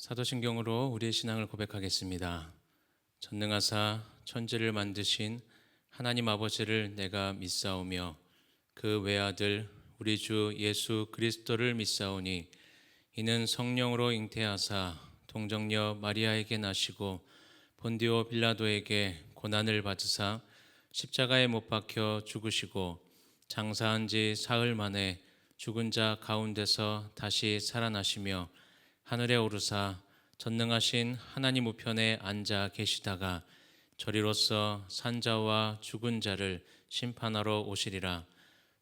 사도신경으로 우리의 신앙을 고백하겠습니다. 전능하사 천지를 만드신 하나님 아버지를 내가 믿사오며 그 외아들 우리 주 예수 그리스도를 믿사오니 이는 성령으로 잉태하사 동정녀 마리아에게 나시고 본디오 빌라도에게 고난을 받으사 십자가에 못 박혀 죽으시고 장사한 지 사흘 만에 죽은 자 가운데서 다시 살아나시며 하늘에 오르사 전능하신 하나님 우편에 앉아 계시다가 저리로서 산자와 죽은 자를 심판하러 오시리라.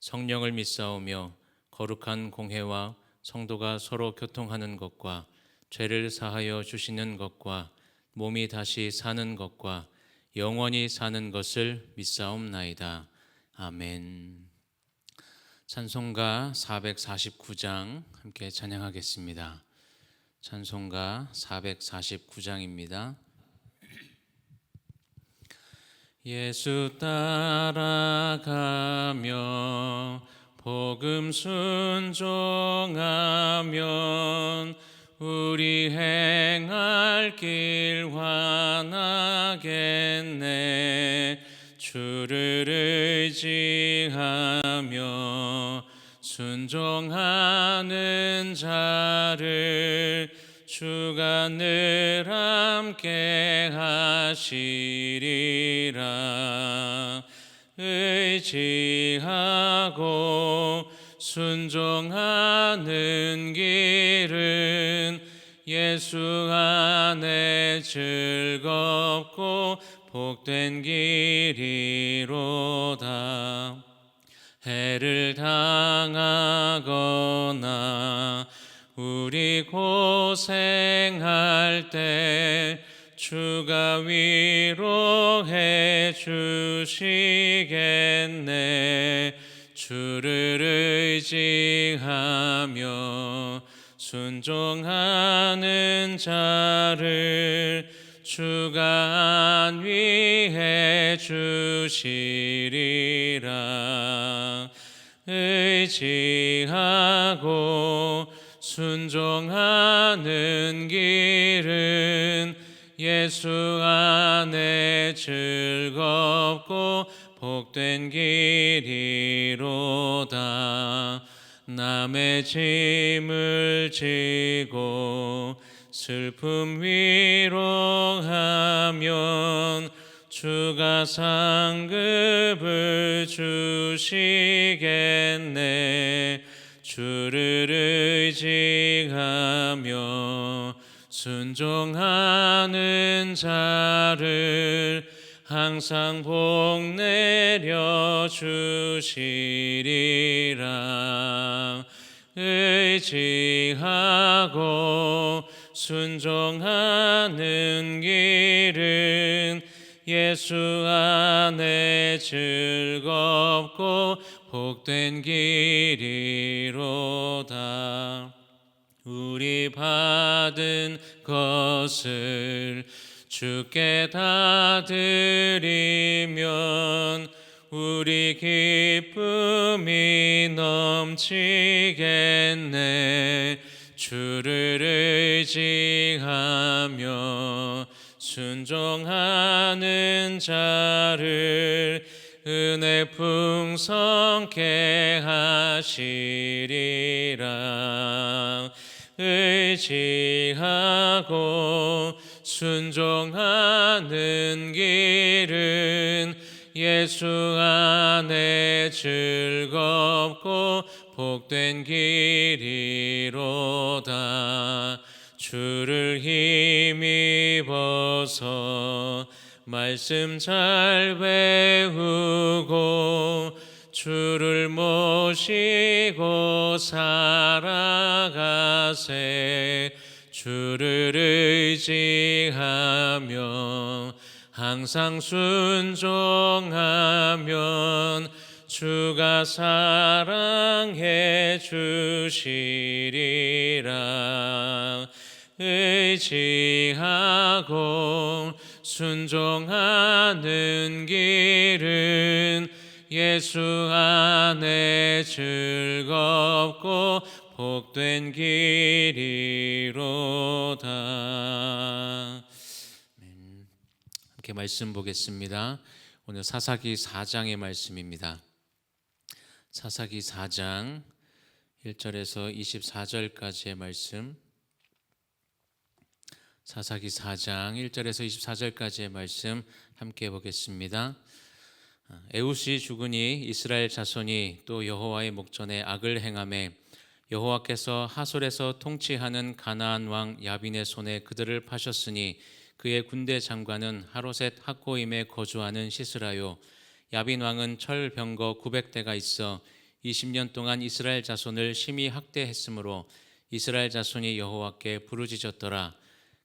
성령을 믿사오며 거룩한 공회와 성도가 서로 교통하는 것과 죄를 사하여 주시는 것과 몸이 다시 사는 것과 영원히 사는 것을 믿사옵나이다. 아멘. 찬송가 449장 함께 찬양하겠습니다. 찬송가 449장입니다. 예수 따라가며 복음 순종하면 우리 행할 길 환하겠네. 주를 의지하며 순종하는 자를 주가 늘 함께 하시리라. 의지하고 순종하는 길은 예수 안에 즐겁고 복된 길이로다. 해를 당하거나 우리 고생할 때 주가 위로해 주시겠네. 주를 의지하며 순종하는 자를 주가 안위해 주시리라. 의지하고 순종하는 길은 예수 안에 즐겁고 복된 길이로다. 남의 짐을 지고 슬픔 위로하면 주가 상급을 주시겠네. 주를 의지하며 순종하는 자를 항상 복 내려 주시리라. 의지하고 순종하는 길은 예수 안에 즐겁고 복된 길이로다. 우리 받은 것을 주께 다 드리면 우리 기쁨이 넘치겠네. 주를 의지하며 순종하는 자를 은혜 풍성케 하시리라. 의지하고 순종하는 길은 예수 안에 즐겁고 복된 길이로다. 주를 힘입어서 말씀 잘 배우고 주를 모시고 살아가세. 주를 의지하며 항상 순종하면 주가 사랑해 주시리라. 의지하고 순종하는 길은 예수 안에 즐겁고 복된 길이로다. 함께 말씀 보겠습니다. 오늘 사사기 4장의 말씀입니다. 사사기 4장 1절에서 24절까지의 말씀. 사사기 4장 1절에서 24절까지의 말씀 함께 보겠습니다. 에훗이 죽으니 이스라엘 자손이 또 여호와의 목전에 악을 행하매 여호와께서 하솔에서 통치하는 가나안 왕 야빈의 손에 그들을 파셨으니 그의 군대 장관은 하로셋 학고임에 거주하는 시스라요. 야빈 왕은 철 병거 900대가 있어 20년 동안 이스라엘 자손을 심히 학대했으므로 이스라엘 자손이 여호와께 부르짖었더라.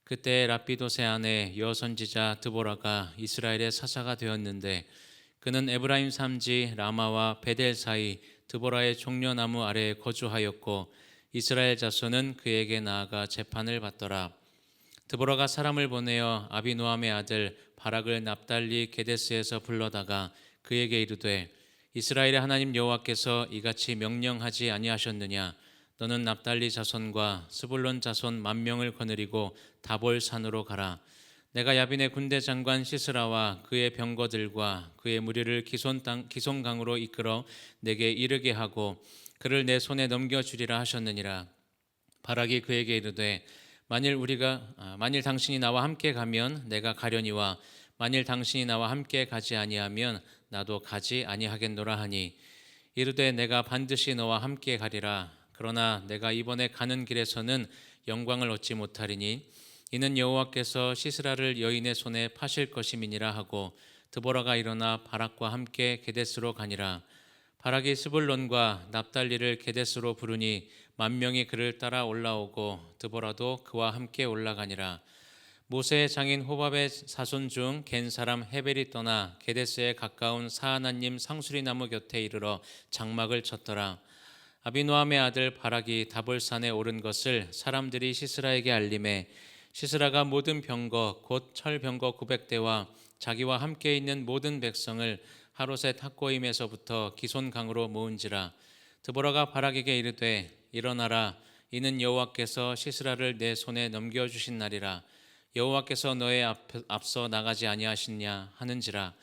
그때 랍비도세 아내 여선지자 드보라가 이스라엘의 사사가 되었는데 그는 에브라임 산지 라마와 베델 사이 드보라의 종려나무 아래에 거주하였고 이스라엘 자손은 그에게 나아가 재판을 받더라. 드보라가 사람을 보내어 아비노함의 아들 바락을 납달리 게데스에서 불러다가 그에게 이르되 이스라엘의 하나님 여호와께서 이같이 명령하지 아니하셨느냐? 너는 납달리 자손과 스불론 자손 10,000명을 거느리고 다볼 산으로 가라. 내가 야빈의 군대 장관 시스라와 그의 병거들과 그의 무리를 기손강으로 이끌어 내게 이르게 하고 그를 내 손에 넘겨주리라 하셨느니라. 바락이 그에게 이르되 만일 당신이 나와 함께 가면 내가 가려니와 만일 당신이 나와 함께 가지 아니하면 나도 가지 아니하겠노라 하니 이르되 내가 반드시 너와 함께 가리라. 그러나 내가 이번에 가는 길에서는 영광을 얻지 못하리니 이는 여호와께서 시스라를 여인의 손에 파실 것임이니라 하고 드보라가 일어나 바락과 함께 게데스로 가니라. 바락이 스불론과 납달리를 게데스로 부르니 10,000명이 그를 따라 올라오고 드보라도 그와 함께 올라가니라. 모세의 장인 호밥의 사손 중 겐 사람 헤벨이 떠나 게데스에 가까운 사하나님 상수리나무 곁에 이르러 장막을 쳤더라. 아비노함의 아들 바락이 다볼산에 오른 것을 사람들이 시스라에게 알림해 시스라가 모든 병거 곧 철병거 900대와 자기와 함께 있는 모든 백성을 하로셋 학고임에서부터 기손강으로 모은지라. 드보라가 바락에게 이르되 일어나라. 이는 여호와께서 시스라를 내 손에 넘겨주신 날이라. 여호와께서 너의 앞서 나가지 아니하시냐 하는지라.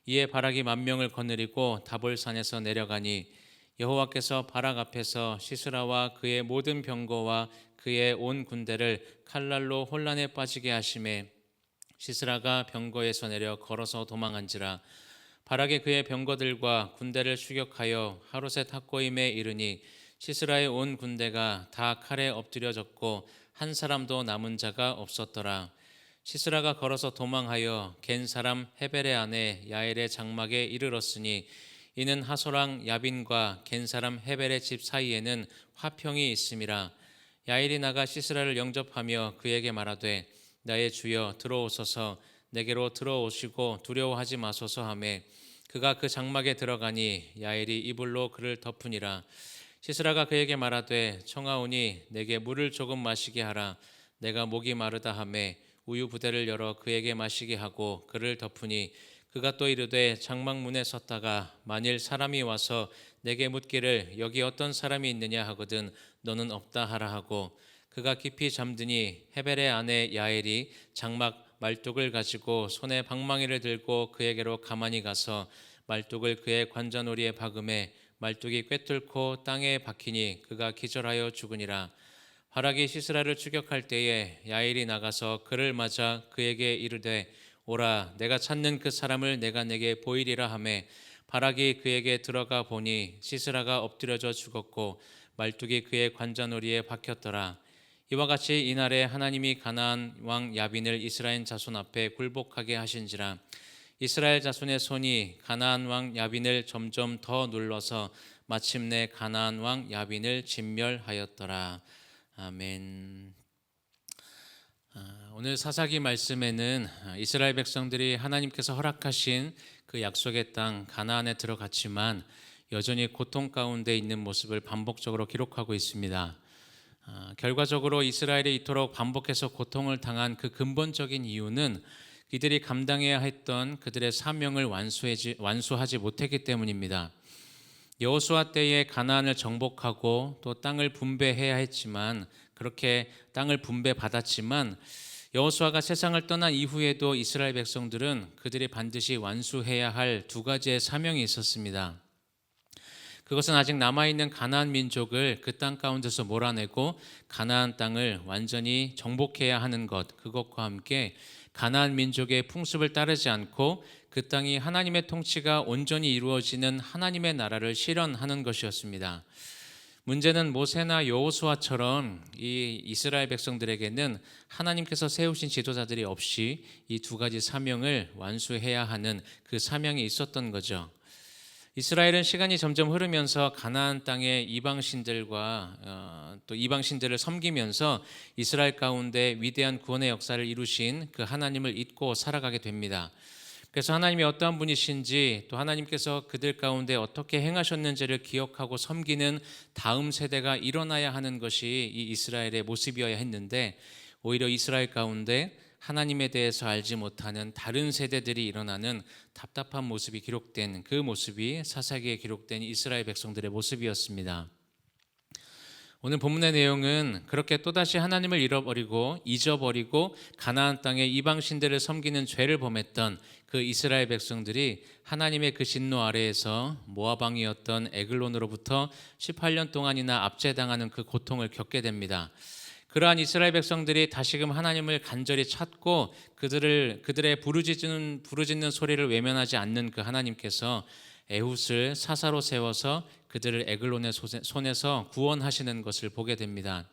이에 바락이 10,000명을 거느리고 다볼산에서 내려가니 여호와께서 바락 앞에서 시스라와 그의 모든 병거와 그의 온 군대를 칼날로 혼란에 빠지게 하심에 시스라가 병거에서 내려 걸어서 도망한지라. 바락이 그의 병거들과 군대를 추격하여 하로셋 학고임에 이르니 시스라의 온 군대가 다 칼에 엎드려졌고 한 사람도 남은 자가 없었더라. 시스라가 걸어서 도망하여 겐 사람 헤벨의 아내 야엘의 장막에 이르렀으니 이는 하솔왕 야빈과 겐 사람 헤벨의 집 사이에는 화평이 있음이라. 야엘이 나가 시스라를 영접하며 그에게 말하되 나의 주여 들어오소서. 내게로 들어오시고 두려워하지 마소서 하매 그가 그 장막에 들어가니 야엘이 이불로 그를 덮으니라. 시스라가 그에게 말하되 청하오니 내게 물을 조금 마시게 하라. 내가 목이 마르다 하매 우유 부대를 열어 그에게 마시게 하고 그를 덮으니 그가 또 이르되 장막 문에 섰다가 만일 사람이 와서 내게 묻기를 여기 어떤 사람이 있느냐 하거든 너는 없다 하라 하고 그가 깊이 잠드니 헤벨의 아내 야엘이 장막 말뚝을 가지고 손에 방망이를 들고 그에게로 가만히 가서 말뚝을 그의 관자놀이에 박음에 말뚝이 꿰뚫고 땅에 박히니 그가 기절하여 죽으니라. 바락이 시스라를 추격할 때에 야엘이 나가서 그를 맞아 그에게 이르되 오라 내가 찾는 그 사람을 내가 내게 보이리라 하매 바락이 그에게 들어가 보니 시스라가 엎드려져 죽었고 말뚝이 그의 관자놀이에 박혔더라. 이와 같이 이날에 하나님이 가나안 왕 야빈을 이스라엘 자손 앞에 굴복하게 하신지라. 이스라엘 자손의 손이 가나안 왕 야빈을 점점 더 눌러서 마침내 가나안 왕 야빈을 진멸하였더라. 아멘. 오늘 사사기 말씀에는 이스라엘 백성들이 하나님께서 허락하신 그 약속의 땅 가나안에 들어갔지만 여전히 고통 가운데 있는 모습을 반복적으로 기록하고 있습니다. 결과적으로 이스라엘이 이토록 반복해서 고통을 당한 그 근본적인 이유는 이들이 감당해야 했던 그들의 사명을 완수하지 못했기 때문입니다. 여호수아 때에 가나안을 정복하고 또 땅을 분배해야 했지만 그렇게 땅을 분배받았지만 여호수아가 세상을 떠난 이후에도 이스라엘 백성들은 그들이 반드시 완수해야 할 두 가지의 사명이 있었습니다. 그것은 아직 남아있는 가나안 민족을 그 땅 가운데서 몰아내고 가나안 땅을 완전히 정복해야 하는 것, 그것과 함께 가나안 민족의 풍습을 따르지 않고 그 땅이 하나님의 통치가 온전히 이루어지는 하나님의 나라를 실현하는 것이었습니다. 문제는 모세나 여호수아처럼 이 이스라엘 백성들에게는 하나님께서 세우신 지도자들이 없이 이 두 가지 사명을 완수해야 하는 그 사명이 있었던 거죠. 이스라엘은 시간이 점점 흐르면서 가나안 땅의 이방신들과 또 이방신들을 섬기면서 이스라엘 가운데 위대한 구원의 역사를 이루신 그 하나님을 잊고 살아가게 됩니다. 그래서 하나님이 어떠한 분이신지 또 하나님께서 그들 가운데 어떻게 행하셨는지를 기억하고 섬기는 다음 세대가 일어나야 하는 것이 이 이스라엘의 모습이어야 했는데 오히려 이스라엘 가운데 하나님에 대해서 알지 못하는 다른 세대들이 일어나는 답답한 모습이 기록된 그 모습이 사사기에 기록된 이스라엘 백성들의 모습이었습니다. 오늘 본문의 내용은 그렇게 또다시 하나님을 잊어버리고 가나안 땅의 이방신들을 섬기는 죄를 범했던 그 이스라엘 백성들이 하나님의 그 진노 아래에서 모압 왕이었던 에글론으로부터 18년 동안이나 압제당하는 그 고통을 겪게 됩니다. 그러한 이스라엘 백성들이 다시금 하나님을 간절히 찾고 그들의 부르짖는 소리를 외면하지 않는 그 하나님께서 에훗을 사사로 세워서 그들을 에글론의 손에서 구원하시는 것을 보게 됩니다.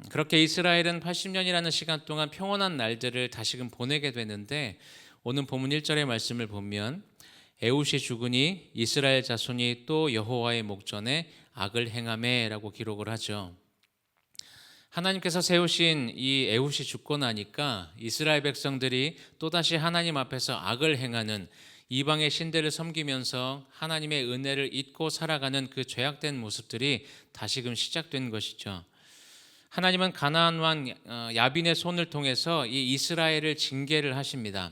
그렇게 이스라엘은 80년이라는 시간 동안 평온한 날들을 다시금 보내게 되는데 오늘 본문 1절의 말씀을 보면 에훗이 죽으니 이스라엘 자손이 또 여호와의 목전에 악을 행하매라고 기록을 하죠. 하나님께서 세우신 이 에훗이 죽고 나니까 이스라엘 백성들이 또다시 하나님 앞에서 악을 행하는 이방의 신들을 섬기면서 하나님의 은혜를 잊고 살아가는 그 죄악된 모습들이 다시금 시작된 것이죠. 하나님은 가나안 왕 야빈의 손을 통해서 이 이스라엘을 징계를 하십니다.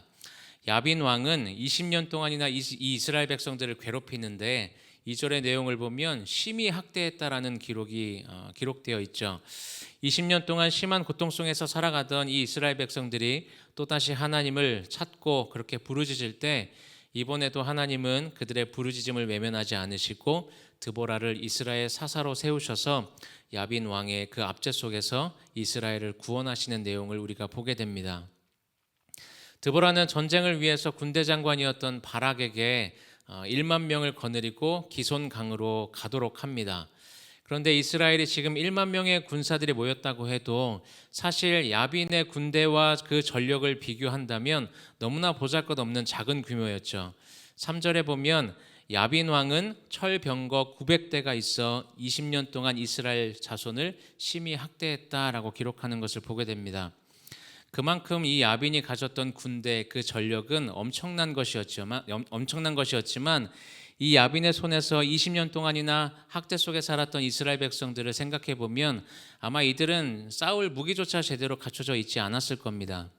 야빈 왕은 20년 동안이나 이 이스라엘 백성들을 괴롭히는데 2절의 내용을 보면 심히 학대했다라는 기록되어 있죠. 20년 동안 심한 고통 속에서 살아가던 이 이스라엘 백성들이 또다시 하나님을 찾고 그렇게 부르짖을 때 이번에도 하나님은 그들의 부르짖음을 외면하지 않으시고 드보라를 이스라엘 사사로 세우셔서 야빈 왕의 그 압제 속에서 이스라엘을 구원하시는 내용을 우리가 보게 됩니다. 드보라는 전쟁을 위해서 군대 장관이었던 바락에게 1만 명을 거느리고 기손강으로 가도록 합니다. 그런데 이스라엘이 지금 1만 명의 군사들이 모였다고 해도 사실 야빈의 군대와 그 전력을 비교한다면 너무나 보잘것없는 작은 규모였죠. 3절에 보면 야빈 왕은 철병거 900대가 있어 20년 동안 이스라엘 자손을 심히 학대했다라고 기록하는 것을 보게 됩니다. 그만큼 이 야빈이 가졌던 군대 그 전력은 엄청난 것이었지만 이 야빈의 손에서 20년 동안이나 학대 속에 살았던 이스라엘 백성들을 생각해 보면 아마 이들은 싸울 무기조차 제대로 갖춰져 있지 않았을 겁니다.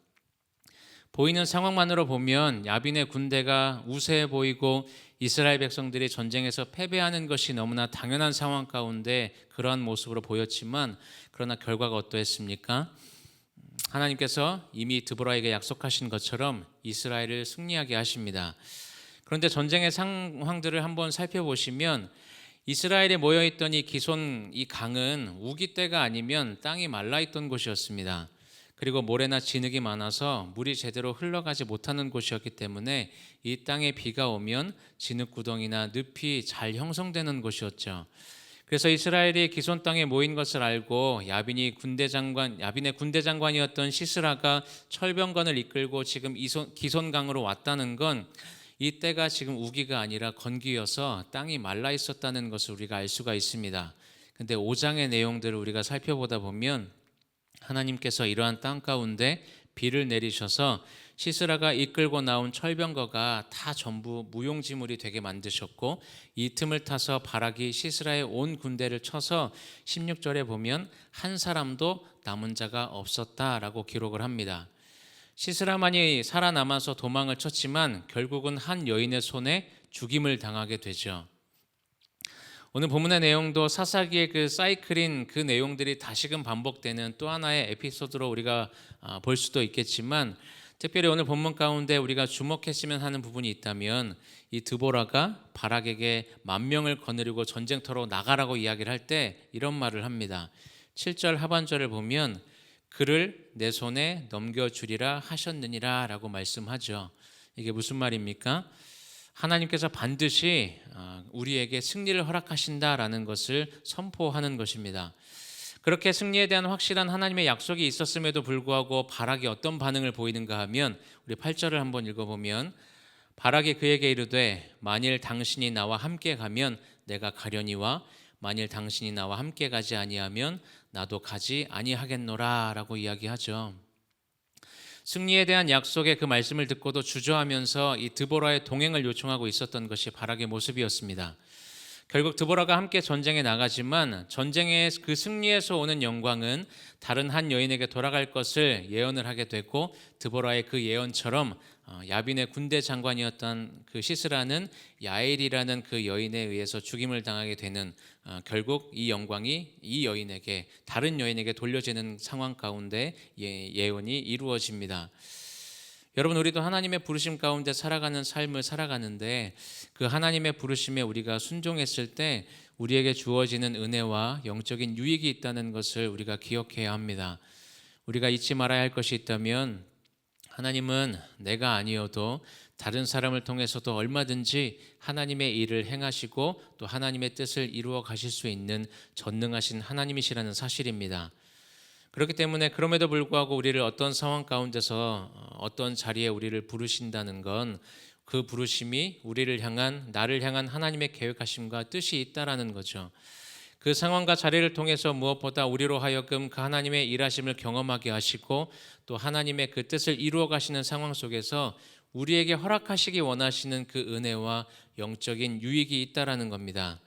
보이는 상황만으로 보면 야빈의 군대가 우세해 보이고 이스라엘 백성들이 전쟁에서 패배하는 것이 너무나 당연한 상황 가운데 그러한 모습으로 보였지만 그러나 결과가 어떠했습니까? 하나님께서 이미 드보라에게 약속하신 것처럼 이스라엘을 승리하게 하십니다. 그런데 전쟁의 상황들을 한번 살펴보시면 이스라엘에 모여있던 이 강은 우기 때가 아니면 땅이 말라있던 곳이었습니다. 그리고 모래나 진흙이 많아서 물이 제대로 흘러가지 못하는 곳이었기 때문에 이 땅에 비가 오면 진흙구덩이나 늪이 잘 형성되는 곳이었죠. 그래서 이스라엘이 기손 땅에 모인 것을 알고 야빈의 군대 장관이었던 시스라가 철병관을 이끌고 지금 기손강으로 왔다는 건 이때가 지금 우기가 아니라 건기여서 땅이 말라 있었다는 것을 우리가 알 수가 있습니다. 근데 5장의 내용들을 우리가 살펴보다 보면 하나님께서 이러한 땅 가운데 비를 내리셔서 시스라가 이끌고 나온 철병거가 다 전부 무용지물이 되게 만드셨고 이 틈을 타서 바락이 시스라의 온 군대를 쳐서 16절에 보면 한 사람도 남은 자가 없었다라고 기록을 합니다. 시스라만이 살아남아서 도망을 쳤지만 결국은 한 여인의 손에 죽임을 당하게 되죠. 오늘 본문의 내용도 사사기의 그 사이클인 그 내용들이 다시금 반복되는 또 하나의 에피소드로 우리가 볼 수도 있겠지만, 특별히 오늘 본문 가운데 우리가 주목했으면 하는 부분이 있다면, 이 드보라가 바락에게 10,000명을 거느리고 전쟁터로 나가라고 이야기를 할 때 이런 말을 합니다. 7절 하반절을 보면 그를 내 손에 넘겨주리라 하셨느니라 라고 말씀하죠. 이게 무슨 말입니까? 하나님께서 반드시 우리에게 승리를 허락하신다라는 것을 선포하는 것입니다. 그렇게 승리에 대한 확실한 하나님의 약속이 있었음에도 불구하고 바락이 어떤 반응을 보이는가 하면, 우리 8절을 한번 읽어보면, 바락이 그에게 이르되 만일 당신이 나와 함께 가면 내가 가려니와 만일 당신이 나와 함께 가지 아니하면 나도 가지 아니하겠노라 라고 이야기하죠. 승리에 대한 약속의 그 말씀을 듣고도 주저하면서 이 드보라의 동행을 요청하고 있었던 것이 바락의 모습이었습니다. 결국 드보라가 함께 전쟁에 나가지만 전쟁의 그 승리에서 오는 영광은 다른 한 여인에게 돌아갈 것을 예언을 하게 되고, 드보라의 그 예언처럼 야빈의 군대 장관이었던 그 시스라는 야엘이라는 그 여인에 의해서 죽임을 당하게 되는, 결국 이 영광이 이 여인에게, 다른 여인에게 돌려지는 상황 가운데 예언이 이루어집니다. 여러분, 우리도 하나님의 부르심 가운데 살아가는 삶을 살아가는데, 그 하나님의 부르심에 우리가 순종했을 때 우리에게 주어지는 은혜와 영적인 유익이 있다는 것을 우리가 기억해야 합니다. 우리가 잊지 말아야 할 것이 있다면, 하나님은 내가 아니어도 다른 사람을 통해서도 얼마든지 하나님의 일을 행하시고 또 하나님의 뜻을 이루어 가실 수 있는 전능하신 하나님이시라는 사실입니다. 그렇기 때문에 그럼에도 불구하고 우리를 어떤 상황 가운데서 어떤 자리에 우리를 부르신다는 건, 그 부르심이 우리를 향한, 나를 향한 하나님의 계획하심과 뜻이 있다라는 거죠. 그 상황과 자리를 통해서 무엇보다 우리로 하여금 그 하나님의 일하심을 경험하게 하시고 또 하나님의 그 뜻을 이루어 가시는 상황 속에서 우리에게 허락하시기 원하시는 그 은혜와 영적인 유익이 있다라는 겁니다.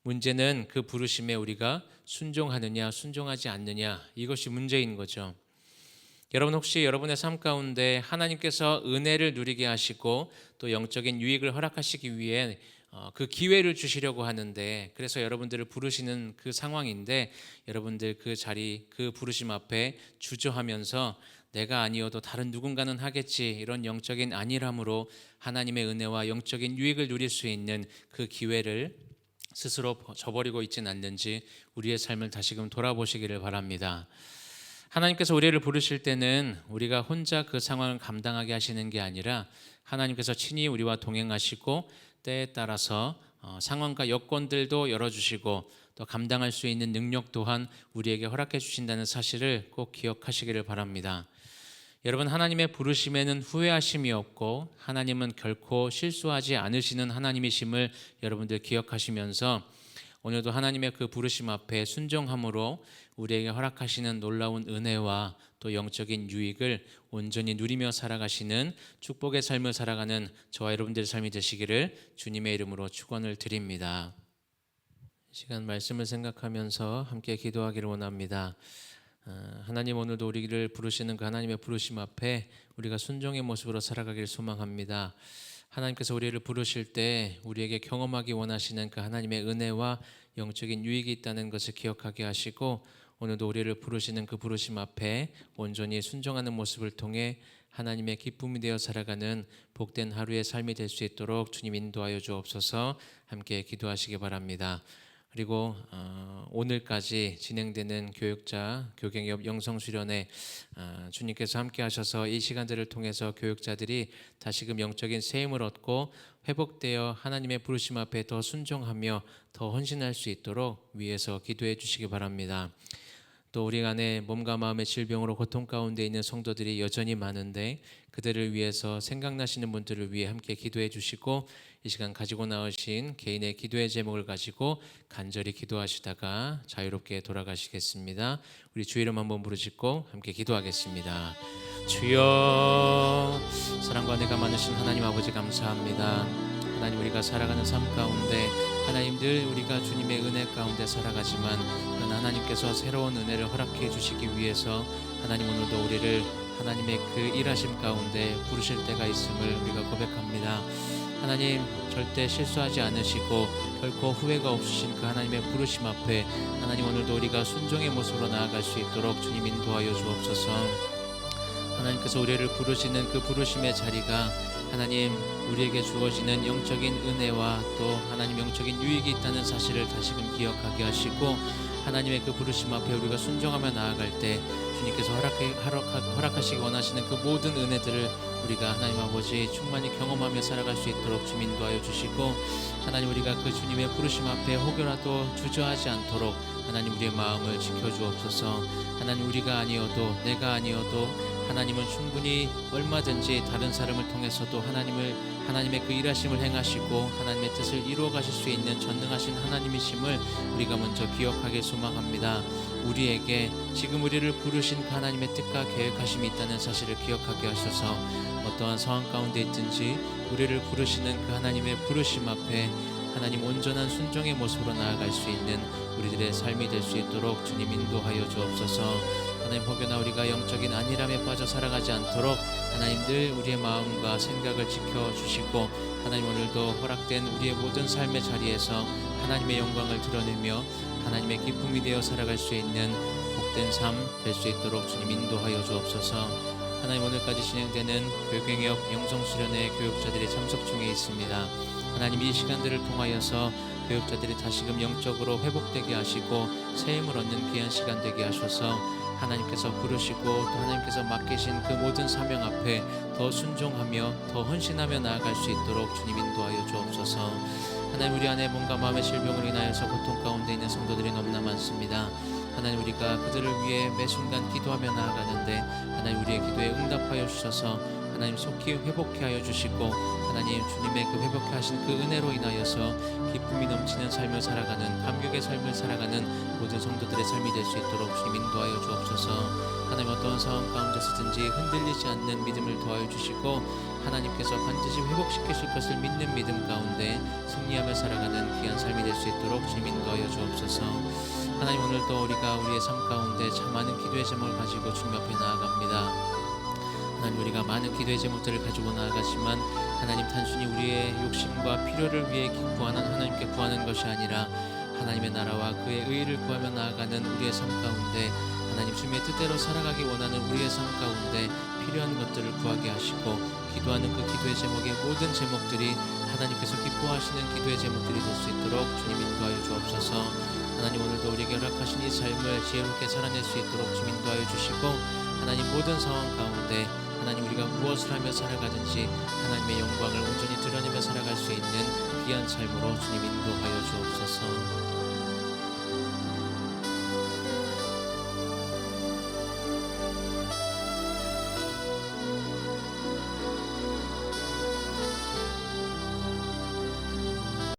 문제는 그 부르심에 우리가 순종하느냐 순종하지 않느냐, 이것이 문제인 거죠. 여러분, 혹시 여러분의 삶 가운데 하나님께서 은혜를 누리게 하시고 또 영적인 유익을 허락하시기 위해 그 기회를 주시려고 하는데, 그래서 여러분들을 부르시는 그 상황인데, 여러분들 그 자리, 그 부르심 앞에 주저하면서 내가 아니어도 다른 누군가는 하겠지, 이런 영적인 안일함으로 하나님의 은혜와 영적인 유익을 누릴 수 있는 그 기회를 스스로 저버리고 있지는 않는지 우리의 삶을 다시금 돌아보시기를 바랍니다. 하나님께서 우리를 부르실 때는 우리가 혼자 그 상황을 감당하게 하시는 게 아니라 하나님께서 친히 우리와 동행하시고 때에 따라서 상황과 여건들도 열어주시고 또 감당할 수 있는 능력 또한 우리에게 허락해 주신다는 사실을 꼭 기억하시기를 바랍니다. 여러분, 하나님의 부르심에는 후회하심이 없고 하나님은 결코 실수하지 않으시는 하나님이심을 여러분들 기억하시면서 오늘도 하나님의 그 부르심 앞에 순종함으로 우리에게 허락하시는 놀라운 은혜와 또 영적인 유익을 온전히 누리며 살아가시는 축복의 삶을 살아가는 저와 여러분들의 삶이 되시기를 주님의 이름으로 축원을 드립니다. 이 시간 말씀을 생각하면서 함께 기도하기를 원합니다. 하나님, 오늘도 우리를 부르시는 그 하나님의 부르심 앞에 우리가 순종의 모습으로 살아가기를 소망합니다. 하나님께서 우리를 부르실 때 우리에게 경험하기 원하시는 그 하나님의 은혜와 영적인 유익이 있다는 것을 기억하게 하시고, 오늘도 우리를 부르시는 그 부르심 앞에 온전히 순종하는 모습을 통해 하나님의 기쁨이 되어 살아가는 복된 하루의 삶이 될 수 있도록 주님 인도하여 주옵소서. 함께 기도하시기 바랍니다. 그리고 오늘까지 진행되는 교육자 교갱협 영성수련회, 주님께서 함께 하셔서 이 시간들을 통해서 교육자들이 다시금 영적인 세임을 얻고 회복되어 하나님의 부르심 앞에 더 순종하며 더 헌신할 수 있도록 위에서 기도해 주시기 바랍니다. 또 우리 안에 몸과 마음의 질병으로 고통 가운데 있는 성도들이 여전히 많은데, 그들을 위해서 생각나시는 분들을 위해 함께 기도해 주시고, 이 시간 가지고 나오신 개인의 기도의 제목을 가지고 간절히 기도하시다가 자유롭게 돌아가시겠습니다. 우리 주 이름 한번 부르짖고 함께 기도하겠습니다. 주여, 사랑과 은혜가 많으신 하나님 아버지 감사합니다. 하나님, 우리가 살아가는 삶 가운데 하나님 늘 우리가 주님의 은혜 가운데 살아가지만 하나님께서 새로운 은혜를 허락해 주시기 위해서 하나님 오늘도 우리를 하나님의 그 일하심 가운데 부르실 때가 있음을 우리가 고백합니다. 하나님 절대 실수하지 않으시고 결코 후회가 없으신 그 하나님의 부르심 앞에 하나님 오늘도 우리가 순종의 모습으로 나아갈 수 있도록 주님 인도하여 주옵소서. 하나님께서 우리를 부르시는 그 부르심의 자리가 하나님 우리에게 주어지는 영적인 은혜와 또 하나님 영적인 유익이 있다는 사실을 다시금 기억하게 하시고 하나님의 그 부르심 앞에 우리가 순종하며 나아갈 때 주님께서 허락하시기 원하시는 그 모든 은혜들을 우리가 하나님 아버지 충만히 경험하며 살아갈 수 있도록 주님 인도하여 주시고 하나님 우리가 그 주님의 부르심 앞에 혹여라도 주저하지 않도록 하나님 우리의 마음을 지켜주옵소서. 하나님 우리가 아니어도 내가 아니어도 하나님은 충분히 얼마든지 다른 사람을 통해서도 하나님의 그 일하심을 행하시고 하나님의 뜻을 이루어 가실 수 있는 전능하신 하나님이심을 우리가 먼저 기억하길 소망합니다. 우리에게 지금 우리를 부르신 그 하나님의 뜻과 계획하심이 있다는 사실을 기억하게 하셔서 어떠한 상황 가운데 있든지 우리를 부르시는 그 하나님의 부르심 앞에 하나님 온전한 순종의 모습으로 나아갈 수 있는 우리들의 삶이 될 수 있도록 주님 인도하여 주옵소서. 하나님 혹여나 우리가 영적인 안일함에 빠져 살아가지 않도록 하나님 늘 우리의 마음과 생각을 지켜주시고 하나님 오늘도 허락된 우리의 모든 삶의 자리에서 하나님의 영광을 드러내며 하나님의 기쁨이 되어 살아갈 수 있는 복된 삶 될 수 있도록 주님 인도하여 주옵소서. 하나님 오늘까지 진행되는 교육행역 영성수련회 교육자들이 참석 중에 있습니다. 하나님 이 시간들을 통하여서 교육자들이 다시금 영적으로 회복되게 하시고 새 힘을 얻는 귀한 시간 되게 하셔서 하나님께서 부르시고 또 하나님께서 맡기신 그 모든 사명 앞에 더 순종하며 더 헌신하며 나아갈 수 있도록 주님 인도하여 주옵소서. 하나님 우리 안에 몸과 마음의 질병으로 인하여서 고통 가운데 있는 성도들이 너무나 많습니다. 하나님 우리가 그들을 위해 매 순간 기도하며 나아가는데 하나님 우리의 기도에 응답하여 주셔서 하나님 속히 회복케 하여 주시고 하나님 주님의 그 회복케 하신 그 은혜로 인하여서 기쁨이 넘치는 삶을 살아가는 감격의 삶을 살아가는 모든 성도들의 삶이 될 수 있도록 주님 인도하여 주옵소서. 하나님 어떤 상황 가운데서든지 흔들리지 않는 믿음을 더하여 주시고 하나님께서 반드시 회복시키실 것을 믿는 믿음 가운데 승리하며 살아가는 귀한 삶이 될 수 있도록 주님 인도하여 주옵소서. 하나님 오늘도 우리가 우리의 삶 가운데 참 많은 기도의 제목을 가지고 주님 앞에 나아갑니다. 하나님 우리가 많은 기도의 제목들을 가지고 나아가지만 하나님 단순히 우리의 욕심과 필요를 위해 구하는 하나님께 구하는 것이 아니라 하나님의 나라와 그의 의의를 구하며 나아가는 우리의 삶 가운데 하나님 주님의 뜻대로 살아가기 원하는 우리의 삶 가운데 필요한 것들을 구하게 하시고 기도하는 그 기도의 제목의 모든 제목들이 하나님께서 기뻐하시는 기도의 제목들이 될 수 있도록 주님 인도하여 주옵소서. 하나님 오늘도 우리에게 허락하신 이 삶을 지혜롭게 살아낼 수 있도록 주님 인도하여 주시고 하나님 모든 상황 가운데 하나님 우리가 무엇을 하며 살아가든지 하나님의 영광을 온전히 드러내며 살아갈 수 있는 귀한 삶으로 주님 인도하여 주옵소서.